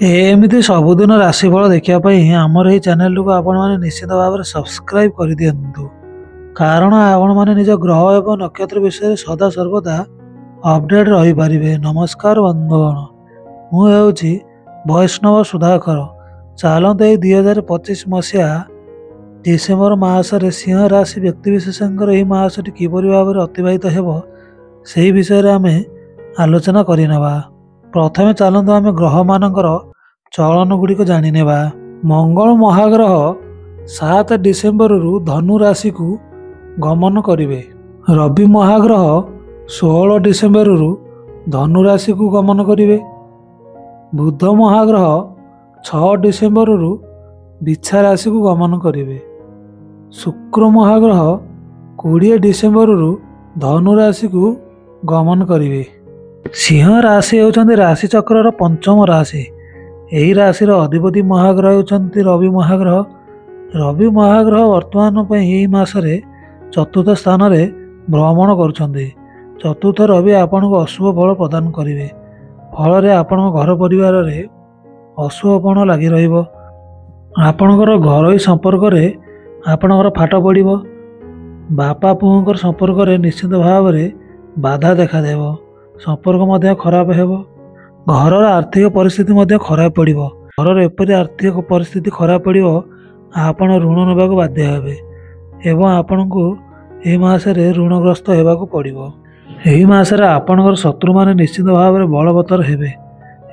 ଏମିତି ସବୁଦିନ ରାଶିଫଳ ଦେଖିବା ପାଇଁ ଆମର ଏହି ଚ୍ୟାନେଲକୁ ଆପଣମାନେ ନିଶ୍ଚିତ ଭାବରେ ସବସ୍କ୍ରାଇବ୍ କରିଦିଅନ୍ତୁ। କାରଣ ଆପଣମାନେ ନିଜ ଗ୍ରହ ଏବଂ ନକ୍ଷତ୍ର ବିଷୟରେ ସଦାସର୍ବଦା ଅପଡେଟ୍ ରହିପାରିବେ। ନମସ୍କାର ବନ୍ଧୁଗଣ, ମୁଁ ହେଉଛି ବୈଷ୍ଣବ ସୁଧାକର। ଚାଲନ୍ତୁ ଏହି 2025 ମସିହା ଡିସେମ୍ବର ମାସରେ ସିଂହ ରାଶି ବ୍ୟକ୍ତିବିଶେଷଙ୍କର ଏହି ମାସଟି କିପରି ଭାବରେ ଅତିବାହିତ ହେବ ସେହି ବିଷୟରେ ଆମେ ଆଲୋଚନା କରିନେବା। ପ୍ରଥମେ ଚାଲନ୍ତୁ ଆମେ ଗ୍ରହମାନଙ୍କର ଚଳନ ଗୁଡ଼ିକ ଜାଣିନେବା। ମଙ୍ଗଳ ମହାଗ୍ରହ 7 ଡିସେମ୍ବରରୁ ଧନୁ ରାଶିକୁ ଗମନ କରିବେ। ରବି ମହାଗ୍ରହ 16 ଡିସେମ୍ବରରୁ ଧନୁ ରାଶିକୁ ଗମନ କରିବେ। ବୁଧ ମହାଗ୍ରହ 6 ଡିସେମ୍ବରରୁ ବିଛା ରାଶିକୁ ଗମନ କରିବେ। ଶୁକ୍ର ମହାଗ୍ରହ 20 ଡିସେମ୍ବରରୁ ଧନୁ ରାଶିକୁ ଗମନ କରିବେ। ସିଂହ ରାଶି ହେଉଛନ୍ତି ରାଶିଚକ୍ରର ପଞ୍ଚମ ରାଶି। ଏହି ରାଶିର ଅଧିପତି ମହାଗ୍ରହ ହେଉଛନ୍ତି ରବି ମହାଗ୍ରହ। ରବି ମହାଗ୍ରହ ବର୍ତ୍ତମାନ ପାଇଁ ଏହି ମାସରେ ଚତୁର୍ଥ ସ୍ଥାନରେ ଭ୍ରମଣ କରୁଛନ୍ତି। ଚତୁର୍ଥ ରବି ଆପଣଙ୍କୁ ଅଶୁଭ ଫଳ ପ୍ରଦାନ କରିବେ। ଫଳରେ ଆପଣଙ୍କ ଘର ପରିବାରରେ ଅଶୁଭପଣ ଲାଗି ରହିବ। ଆପଣଙ୍କର ଘରୋଇ ସମ୍ପର୍କରେ ଆପଣଙ୍କର ଫାଟ ପଡ଼ିବ। ବାପା ପୁଅଙ୍କର ସମ୍ପର୍କରେ ନିଶ୍ଚିତ ଭାବରେ ବାଧା ଦେଖାଦେବ। ସମ୍ପର୍କ ମଧ୍ୟ ଖରାପ ହେବ। ଘରର ଆର୍ଥିକ ପରିସ୍ଥିତି ମଧ୍ୟ ଖରାପ ପଡ଼ିବ। ଘରର ଏପରି ଆର୍ଥିକ ପରିସ୍ଥିତି ଖରାପ ପଡ଼ିବ, ଆପଣ ଋଣ ନେବାକୁ ବାଧ୍ୟ ହେବେ ଏବଂ ଆପଣଙ୍କୁ ଏହି ମାସରେ ଋଣଗ୍ରସ୍ତ ହେବାକୁ ପଡ଼ିବ। ଏହି ମାସରେ ଆପଣଙ୍କର ଶତ୍ରୁମାନେ ନିଶ୍ଚିତ ଭାବରେ ବଳବତ୍ତର ହେବେ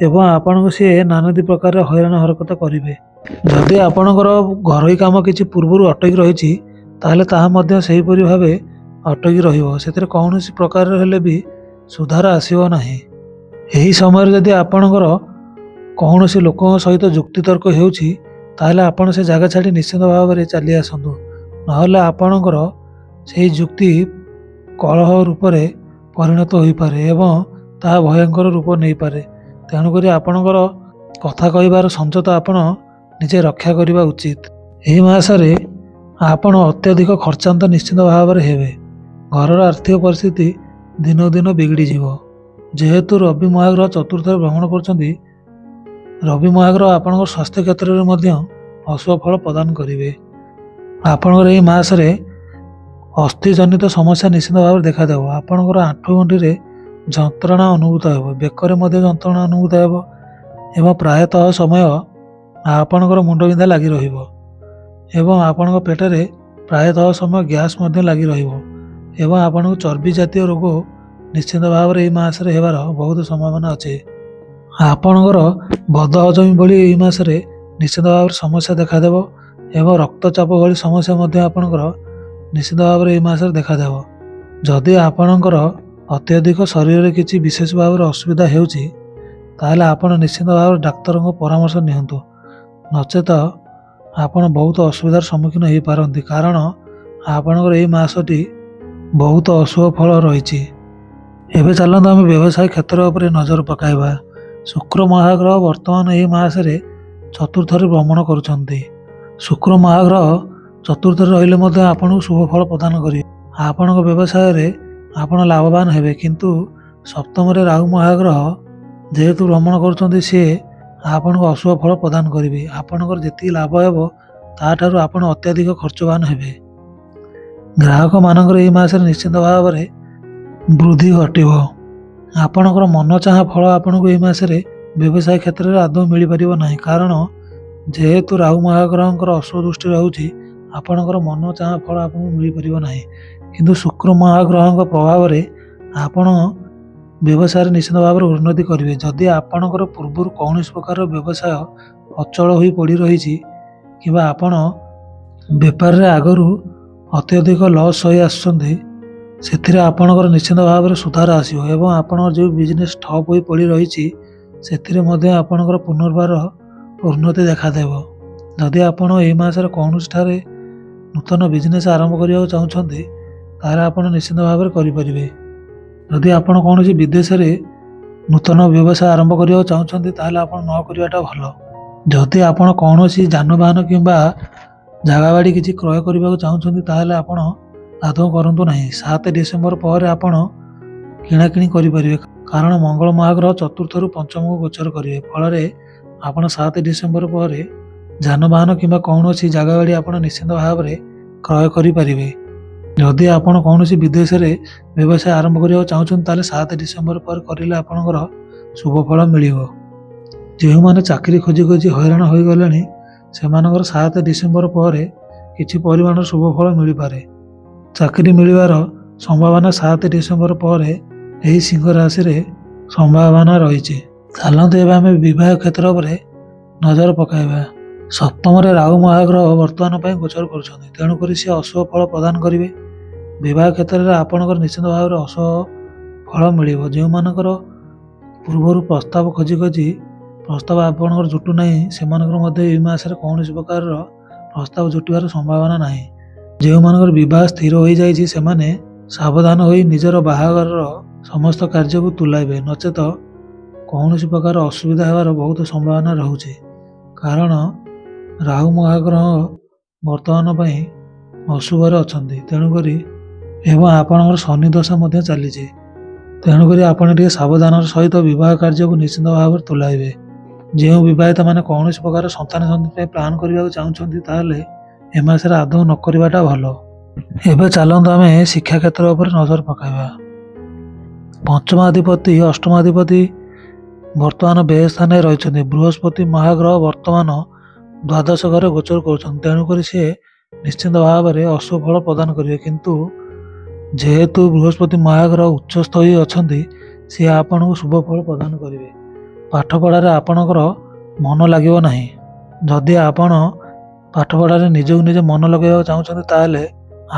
ଏବଂ ଆପଣଙ୍କୁ ସିଏ ନାନାଦି ପ୍ରକାରର ହଇରାଣ ହରକତ କରିବେ। ଯଦି ଆପଣଙ୍କର ଘରୋଇ କାମ କିଛି ପୂର୍ବରୁ ଅଟକି ରହିଛି, ତାହେଲେ ତାହା ମଧ୍ୟ ସେହିପରି ଭାବେ ଅଟକି ରହିବ। ସେଥିରେ କୌଣସି ପ୍ରକାରର ହେଲେ ବି ସୁଧାର ଆସିବ ନାହିଁ। ଏହି ସମୟରେ ଯଦି ଆପଣଙ୍କର କୌଣସି ଲୋକଙ୍କ ସହିତ ଯୁକ୍ତିତର୍କ ହେଉଛି, ତାହେଲେ ଆପଣ ସେ ଜାଗା ଛାଡ଼ି ନିଶ୍ଚିତ ଭାବରେ ଚାଲି ଆସନ୍ତୁ। ନହେଲେ ଆପଣଙ୍କର ସେହି ଯୁକ୍ତି କଳହ ରୂପରେ ପରିଣତ ହୋଇପାରେ ଏବଂ ତାହା ଭୟଙ୍କର ରୂପ ନେଇପାରେ। ତେଣୁକରି ଆପଣଙ୍କର କଥା କହିବାର ସଂଯତ ଆପଣ ନିଜେ ରକ୍ଷା କରିବା ଉଚିତ। ଏହି ମାସରେ ଆପଣ ଅତ୍ୟଧିକ ଖର୍ଚ୍ଚାନ୍ତ ନିଶ୍ଚିତ ଭାବରେ ହେବେ। ଘରର ଆର୍ଥିକ ପରିସ୍ଥିତି ଦିନକୁ ଦିନ ବିଗିଡ଼ିଯିବ। ଯେହେତୁ ରବି ମହାଗ୍ରହ ଚତୁର୍ଥରେ ଭ୍ରମଣ କରୁଛନ୍ତି, ରବି ମହାଗ୍ରହ ଆପଣଙ୍କ ସ୍ୱାସ୍ଥ୍ୟ କ୍ଷେତ୍ରରେ ମଧ୍ୟ ଅଶୁଭ ଫଳ ପ୍ରଦାନ କରିବେ। ଆପଣଙ୍କର ଏହି ମାସରେ ଅସ୍ଥିଜନିତ ସମସ୍ୟା ନିଶ୍ଚିତ ଭାବରେ ଦେଖାଦେବ। ଆପଣଙ୍କର ଆଣ୍ଠୁଗଣ୍ଠିରେ ଯନ୍ତ୍ରଣା ଅନୁଭୂତ ହେବ। ବେକରେ ମଧ୍ୟ ଯନ୍ତ୍ରଣା ଅନୁଭୂତ ହେବ ଏବଂ ପ୍ରାୟତଃ ସମୟ ଆପଣଙ୍କର ମୁଣ୍ଡବିନ୍ଧା ଲାଗି ରହିବ ଏବଂ ଆପଣଙ୍କ ପେଟରେ ପ୍ରାୟତଃ ସମୟ ଗ୍ୟାସ୍ ମଧ୍ୟ ଲାଗି ରହିବ ଏବଂ ଆପଣଙ୍କୁ ଚର୍ବି ଜାତୀୟ ରୋଗ ନିଶ୍ଚିତ ଭାବରେ ଏହି ମାସରେ ହେବାର ବହୁତ ସମ୍ଭାବନା ଅଛି। ଆପଣଙ୍କର ବଦହଜମି ଭଳି ଏହି ମାସରେ ନିଶ୍ଚିତ ଭାବରେ ସମସ୍ୟା ଦେଖାଦେବ ଏବଂ ରକ୍ତଚାପ ଭଳି ସମସ୍ୟା ମଧ୍ୟ ଆପଣଙ୍କର ନିଶ୍ଚିତ ଭାବରେ ଏହି ମାସରେ ଦେଖାଦେବ। ଯଦି ଆପଣଙ୍କର ଅତ୍ୟଧିକ ଶରୀରରେ କିଛି ବିଶେଷ ଭାବରେ ଅସୁବିଧା ହେଉଛି, ତାହେଲେ ଆପଣ ନିଶ୍ଚିତ ଭାବରେ ଡାକ୍ତରଙ୍କ ପରାମର୍ଶ ନିଅନ୍ତୁ। ନଚେତ ଆପଣ ବହୁତ ଅସୁବିଧାର ସମ୍ମୁଖୀନ ହୋଇପାରନ୍ତି, କାରଣ ଆପଣଙ୍କର ଏହି ମାସଟି ବହୁତ ଅଶୁଭ ଫଳ ରହିଛି। ଏବେ ଚାଲନ୍ତୁ ଆମେ ବ୍ୟବସାୟ କ୍ଷେତ୍ର ଉପରେ ନଜର ପକାଇବା। ଶୁକ୍ର ମହାଗ୍ରହ ବର୍ତ୍ତମାନ ଏହି ମାସରେ ଚତୁର୍ଥରେ ଭ୍ରମଣ କରୁଛନ୍ତି। ଶୁକ୍ର ମହାଗ୍ରହ ଚତୁର୍ଥରେ ରହିଲେ ମଧ୍ୟ ଆପଣଙ୍କୁ ଶୁଭ ଫଳ ପ୍ରଦାନ କରିବେ। ଆପଣଙ୍କ ବ୍ୟବସାୟରେ ଆପଣ ଲାଭବାନ ହେବେ, କିନ୍ତୁ ସପ୍ତମରେ ରାହୁ ମହାଗ୍ରହ ଯେହେତୁ ଭ୍ରମଣ କରୁଛନ୍ତି, ସିଏ ଆପଣଙ୍କୁ ଅଶୁଭ ଫଳ ପ୍ରଦାନ କରିବେ। ଆପଣଙ୍କର ଯେତିକି ଲାଭ ହେବ ତାଠାରୁ ଆପଣ ଅତ୍ୟଧିକ ଖର୍ଚ୍ଚବାନ ହେବେ। ଗ୍ରାହକମାନଙ୍କର ଏହି ମାସରେ ନିଶ୍ଚିତ ଭାବରେ ବୃଦ୍ଧି ଘଟିବ। ଆପଣଙ୍କର ମନ ଚାହା ଫଳ ଆପଣଙ୍କୁ ଏହି ମାସରେ ବ୍ୟବସାୟ କ୍ଷେତ୍ରରେ ଆଦୌ ମିଳିପାରିବ ନାହିଁ, କାରଣ ଯେହେତୁ ରାହୁ ମହାଗ୍ରହଙ୍କର ଅଶୁଭ ଦୃଷ୍ଟି ରହୁଛି, ଆପଣଙ୍କର ମନ ଚାହା ଫଳ ଆପଣଙ୍କୁ ମିଳିପାରିବ ନାହିଁ। କିନ୍ତୁ ଶୁକ୍ର ମହାଗ୍ରହଙ୍କ ପ୍ରଭାବରେ ଆପଣ ବ୍ୟବସାୟରେ ନିଶ୍ଚିତ ଭାବରେ ଉନ୍ନତି କରିବେ। ଯଦି ଆପଣଙ୍କର ପୂର୍ବରୁ କୌଣସି ପ୍ରକାରର ବ୍ୟବସାୟ ଅଚଳ ହୋଇ ପଡ଼ି ରହିଛି କିମ୍ବା ଆପଣ ବେପାରରେ ଆଗରୁ ଅତ୍ୟଧିକ ଲସ୍ ହୋଇ ଆସୁଛନ୍ତି, ସେଥିରେ ଆପଣଙ୍କର ନିଶ୍ଚିତ ଭାବରେ ସୁଧାର ଆସିବ ଏବଂ ଆପଣଙ୍କର ଯେଉଁ ବିଜନେସ୍ ଠପ୍ ହୋଇ ପଡ଼ି ରହିଛି, ସେଥିରେ ମଧ୍ୟ ଆପଣଙ୍କର ପୁନର୍ବାର ଉନ୍ନତି ଦେଖାଦେବ। ଯଦି ଆପଣ ଏହି ମାସରେ କୌଣସିଠାରେ ନୂତନ ବିଜନେସ୍ ଆରମ୍ଭ କରିବାକୁ ଚାହୁଁଛନ୍ତି, ତାହେଲେ ଆପଣ ନିଶ୍ଚିତ ଭାବରେ କରିପାରିବେ। ଯଦି ଆପଣ କୌଣସି ବିଦେଶରେ ନୂତନ ବ୍ୟବସାୟ ଆରମ୍ଭ କରିବାକୁ ଚାହୁଁଛନ୍ତି, ତାହେଲେ ଆପଣ ନ କରିବାଟା ଭଲ। ଯଦି ଆପଣ କୌଣସି ଯାନବାହନ କିମ୍ବା ଜାଗା ବାଡ଼ି କିଛି କ୍ରୟ କରିବାକୁ ଚାହୁଁଛନ୍ତି, ତାହେଲେ ଆପଣ ଆଦୌ କରନ୍ତୁ ନାହିଁ। 7 ଡିସେମ୍ବର ପରେ ଆପଣ କିଣାକିଣି କରିପାରିବେ, କାରଣ ମଙ୍ଗଳ ମହାଗ୍ରହ ଚତୁର୍ଥରୁ ପଞ୍ଚମକୁ ଗୋଚର କରିବେ। ଫଳରେ ଆପଣ 7 ଡିସେମ୍ବର ପରେ ଯାନବାହନ କିମ୍ବା କୌଣସି ଜାଗା ବାଡ଼ି ଆପଣ ନିଶ୍ଚିନ୍ତ ଭାବରେ କ୍ରୟ କରିପାରିବେ। ଯଦି ଆପଣ କୌଣସି ବିଦେଶରେ ବ୍ୟବସାୟ ଆରମ୍ଭ କରିବାକୁ ଚାହୁଁଛନ୍ତି ତାହେଲେ 7 ଡିସେମ୍ବର ପରେ କରିଲେ ଆପଣଙ୍କର ଶୁଭ ଫଳ ମିଳିବ। ଯେଉଁମାନେ ଚାକିରି ଖୋଜି ଖୋଜି ହଇରାଣ ହୋଇଗଲେଣି ସେମାନଙ୍କର 7 ଡିସେମ୍ବର ପରେ କିଛି ପରିମାଣର ଶୁଭ ଫଳ ମିଳିପାରେ। ଚାକିରି ମିଳିବାର ସମ୍ଭାବନା 7 ଡିସେମ୍ବର ପରେ ଏହି ସିଂହ ରାଶିରେ ସମ୍ଭାବନା ରହିଛି। ଚାଲନ୍ତୁ ଏବେ ଆମେ ବିବାହ କ୍ଷେତ୍ର ଉପରେ ନଜର ପକାଇବା। ସପ୍ତମରେ ରାହୁ ମହାଗ୍ରହ ବର୍ତ୍ତମାନ ପାଇଁ ଗୋଚର କରୁଛନ୍ତି, ତେଣୁକରି ସେ ଅଶୁଭ ଫଳ ପ୍ରଦାନ କରିବେ। ବିବାହ କ୍ଷେତ୍ରରେ ଆପଣଙ୍କର ନିଶ୍ଚିତ ଭାବରେ ଅଶୁଭ ଫଳ ମିଳିବ। ଯେଉଁମାନଙ୍କର ପୂର୍ବରୁ ପ୍ରସ୍ତାବ ଖୋଜି ଖୋଜି ପ୍ରସ୍ତାବ ଆପଣଙ୍କର ଜୁଟୁ ନାହିଁ ସେମାନଙ୍କର ମଧ୍ୟ ଏହି ମାସରେ କୌଣସି ପ୍ରକାରର ପ୍ରସ୍ତାବ ଜୁଟିବାର ସମ୍ଭାବନା ନାହିଁ। ଯେଉଁମାନଙ୍କର ବିବାହ ସ୍ଥିର ହୋଇଯାଇଛି ସେମାନେ ସାବଧାନ ହୋଇ ନିଜର ବାହାଘରର ସମସ୍ତ କାର୍ଯ୍ୟକୁ ତୁଲାଇବେ, ନଚେତ କୌଣସି ପ୍ରକାର ଅସୁବିଧା ହେବାର ବହୁତ ସମ୍ଭାବନା ରହୁଛି। କାରଣ ରାହୁ ମହାଗ୍ରହ ବର୍ତ୍ତମାନ ପାଇଁ ଅଶୁଭରେ ଅଛନ୍ତି, ତେଣୁକରି ଏବଂ ଆପଣଙ୍କର ଶନି ଦଶା ମଧ୍ୟ ଚାଲିଛି। ତେଣୁକରି ଆପଣ ଟିକେ ସାବଧାନର ସହିତ ବିବାହ କାର୍ଯ୍ୟକୁ ନିଶ୍ଚିତ ଭାବରେ ତୁଲାଇବେ। ଯେଉଁ ବିବାହିତ ମାନେ କୌଣସି ପ୍ରକାର ସନ୍ତାନ ସନ୍ତତି ପାଇଁ ପ୍ଲାନ୍ କରିବାକୁ ଚାହୁଁଛନ୍ତି ତାହେଲେ ଏ ମାସରେ ଆଦୌ ନ କରିବାଟା ଭଲ। ଏବେ ଚାଲନ୍ତୁ ଆମେ ଶିକ୍ଷା କ୍ଷେତ୍ର ଉପରେ ନଜର ପକାଇବା। ପଞ୍ଚମାଧିପତି ଅଷ୍ଟମାଧିପତି ବର୍ତ୍ତମାନ ବ୍ୟୟ ସ୍ଥାନରେ ରହିଛନ୍ତି। ବୃହସ୍ପତି ମହାଗ୍ରହ ବର୍ତ୍ତମାନ ଦ୍ୱାଦଶ ଘରେ ଗୋଚର କରୁଛନ୍ତି, ତେଣୁକରି ସେ ନିଶ୍ଚିନ୍ତ ଭାବରେ ଅଶୁଭ ଫଳ ପ୍ରଦାନ କରିବେ। କିନ୍ତୁ ଯେହେତୁ ବୃହସ୍ପତି ମହାଗ୍ରହ ଉଚ୍ଚସ୍ଥ ହୋଇ ଅଛନ୍ତି ସେ ଆପଣଙ୍କୁ ଶୁଭ ଫଳ ପ୍ରଦାନ କରିବେ। ପାଠପଢ଼ାରେ ଆପଣଙ୍କର ମନ ଲାଗିବ ନାହିଁ। ଯଦି ଆପଣ ପାଠପଢ଼ାରେ ନିଜକୁ ନିଜେ ମନ ଲଗାଇବାକୁ ଚାହୁଁଛନ୍ତି ତାହେଲେ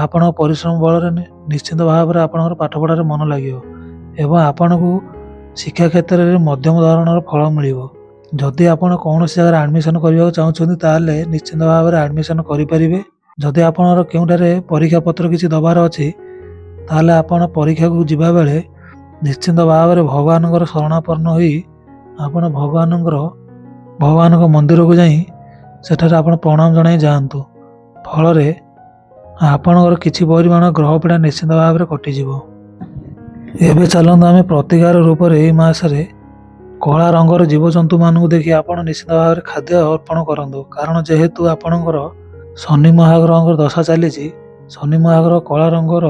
ଆପଣଙ୍କ ପରିଶ୍ରମ ବଳରେ ନିଶ୍ଚିନ୍ତ ଭାବରେ ଆପଣଙ୍କର ପାଠପଢ଼ାରେ ମନ ଲାଗିବ ଏବଂ ଆପଣଙ୍କୁ ଶିକ୍ଷା କ୍ଷେତ୍ରରେ ମଧ୍ୟମ ଧରଣର ଫଳ ମିଳିବ। ଯଦି ଆପଣ କୌଣସି ଜାଗାରେ ଆଡ଼ମିସନ୍ କରିବାକୁ ଚାହୁଁଛନ୍ତି ତାହେଲେ ନିଶ୍ଚିନ୍ତ ଭାବରେ ଆଡ଼ମିସନ୍ କରିପାରିବେ। ଯଦି ଆପଣଙ୍କର କେଉଁଠାରେ ପରୀକ୍ଷା ପତ୍ର କିଛି ଦେବାର ଅଛି ତାହେଲେ ଆପଣ ପରୀକ୍ଷାକୁ ଯିବା ବେଳେ ନିଶ୍ଚିନ୍ତ ଭାବରେ ଭଗବାନଙ୍କର ଶରଣାପନ୍ନ ହୋଇ ଆପଣ ଭଗବାନଙ୍କ ମନ୍ଦିରକୁ ଯାଇ ସେଠାରେ ଆପଣ ପ୍ରଣାମ ଜଣାଇ ଯାଆନ୍ତୁ। ଫଳରେ ଆପଣଙ୍କର କିଛି ପରିମାଣ ଗ୍ରହ ପୀଡ଼ା ନିଶ୍ଚିନ୍ତ ଭାବରେ କଟିଯିବ। ଏବେ ଚାଲନ୍ତୁ ଆମେ ପ୍ରତିକାର ରୂପରେ ଏହି ମାସରେ କଳା ରଙ୍ଗର ଜୀବଜନ୍ତୁମାନଙ୍କୁ ଦେଖି ଆପଣ ନିଶ୍ଚିତ ଭାବରେ ଖାଦ୍ୟ ଅର୍ପଣ କରନ୍ତୁ। କାରଣ ଯେହେତୁ ଆପଣଙ୍କର ଶନି ମହାଗ୍ରହଙ୍କର ଦଶା ଚାଲିଛି, ଶନି ମହାଗ୍ରହ କଳା ରଙ୍ଗର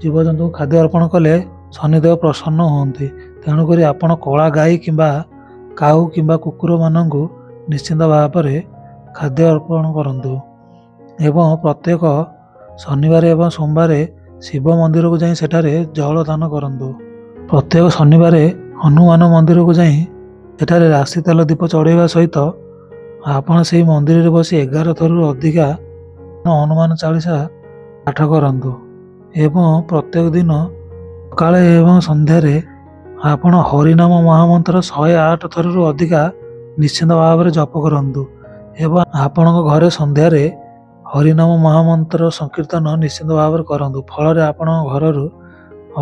ଜୀବଜନ୍ତୁଙ୍କୁ ଖାଦ୍ୟ ଅର୍ପଣ କଲେ ଶନିଦେବ ପ୍ରସନ୍ନ ହୁଅନ୍ତି। ତେଣୁକରି ଆପଣ କଳା ଗାଈ କିମ୍ବା କାଉ କିମ୍ବା କୁକୁରମାନଙ୍କୁ ନିଶ୍ଚିନ୍ତ ଭାବରେ ଖାଦ୍ୟ ଅର୍ପଣ କରନ୍ତୁ ଏବଂ ପ୍ରତ୍ୟେକ ଶନିବାର ଏବଂ ସୋମବାର ଶିବ ମନ୍ଦିରକୁ ଯାଇ ସେଠାରେ ଜଳ ଦାନ କରନ୍ତୁ। ପ୍ରତ୍ୟେକ ଶନିବାର ହନୁମାନ ମନ୍ଦିରକୁ ଯାଇ ସେଠାରେ ରାଶି ତେଲ ଦୀପ ଚଢ଼ାଇବା ସହିତ ଆପଣ ସେହି ମନ୍ଦିରରେ ବସି 11 ଥରରୁ ଅଧିକା ହନୁମାନ ଚାଳିଶା ପାଠ କରନ୍ତୁ ଏବଂ ପ୍ରତ୍ୟେକ ଦିନ ସକାଳେ ଏବଂ ସନ୍ଧ୍ୟାରେ ଆପଣ ହରିନାମ ମହାମନ୍ତ୍ର 108 ଥରରୁ ଅଧିକା ନିଶ୍ଚିନ୍ତ ଭାବରେ ଜପ କରନ୍ତୁ ଏବଂ ଆପଣଙ୍କ ଘରେ ସନ୍ଧ୍ୟାରେ ହରିନାମ ମହାମନ୍ତ୍ର ସଂକୀର୍ତ୍ତନ ନିଶ୍ଚିନ୍ତ ଭାବରେ କରନ୍ତୁ। ଫଳରେ ଆପଣଙ୍କ ଘରରୁ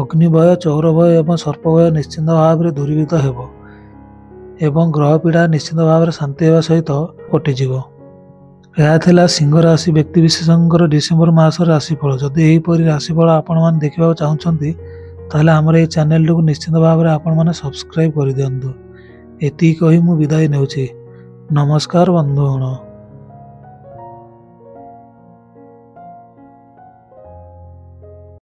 ଅଗ୍ନିଭୟ, ଚୌରଭୟ ଏବଂ ସର୍ପଭୟ ନିଶ୍ଚିନ୍ତ ଭାବରେ ଦୂରୀଭୂତ ହେବ ଏବଂ ଗ୍ରହ ପୀଡ଼ା ନିଶ୍ଚିନ୍ତ ଭାବରେ ଶାନ୍ତି ହେବା ସହିତ କଟିଯିବ। ଏହା ଥିଲା ସିଂହ ରାଶି ବ୍ୟକ୍ତିବିଶେଷଙ୍କର ଡିସେମ୍ବର ମାସର ରାଶିଫଳ। ଯଦି ଏହିପରି ରାଶିଫଳ ଆପଣମାନେ ଦେଖିବାକୁ ଚାହୁଁଛନ୍ତି ତାହେଲେ ଆମର ଏହି ଚ୍ୟାନେଲଟିକୁ ନିଶ୍ଚିନ୍ତ ଭାବରେ ଆପଣମାନେ ସବସ୍କ୍ରାଇବ୍ କରିଦିଅନ୍ତୁ। ଏତିକି କହି ମୁଁ ବିଦାୟ ନେଉଛି। ନମସ୍କାର ବନ୍ଧୁଗଣ।